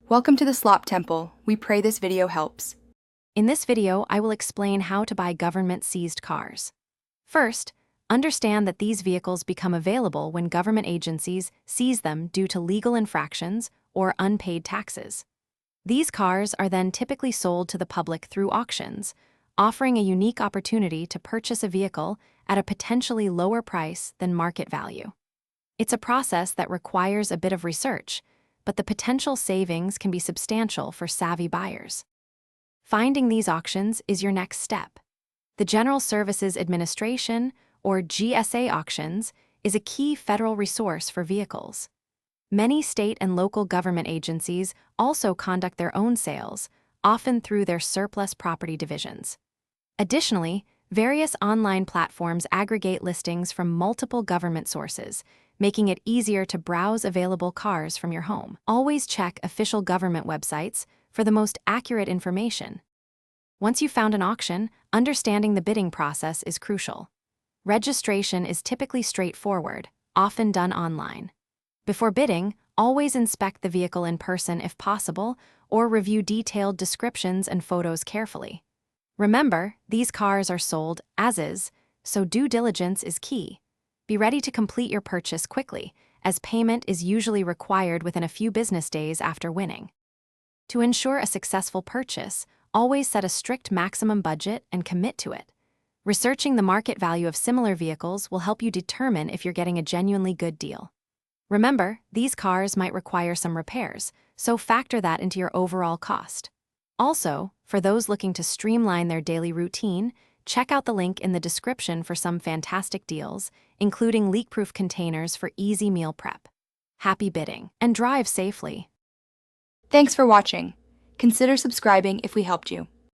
Welcome to the Slop Temple. We pray this video helps. In this video, I will explain how to buy government-seized cars. First, understand that these vehicles become available when government agencies seize them due to legal infractions or unpaid taxes. These cars are then typically sold to the public through auctions, offering a unique opportunity to purchase a vehicle at a potentially lower price than market value. It's a process that requires a bit of research, but the potential savings can be substantial for savvy buyers. Finding these auctions is your next step. The General Services Administration, or GSA auctions, is a key federal resource for vehicles. Many state and local government agencies also conduct their own sales, often through their surplus property divisions. Additionally, various online platforms aggregate listings from multiple government sources, making it easier to browse available cars from your home. Always check official government websites for the most accurate information. Once you've found an auction, understanding the bidding process is crucial. Registration is typically straightforward, often done online. Before bidding, always inspect the vehicle in person if possible, or review detailed descriptions and photos carefully. Remember, these cars are sold as is, so due diligence is key. Be ready to complete your purchase quickly, as payment is usually required within a few business days after winning. To ensure a successful purchase, always set a strict maximum budget and commit to it. Researching the market value of similar vehicles will help you determine if you're getting a genuinely good deal. Remember, these cars might require some repairs, so factor that into your overall cost. Also, for those looking to streamline their daily routine, check out the link in the description for some fantastic deals, including leak-proof containers for easy meal prep. Happy bidding, and drive safely. Thanks for watching. Consider subscribing if we helped you.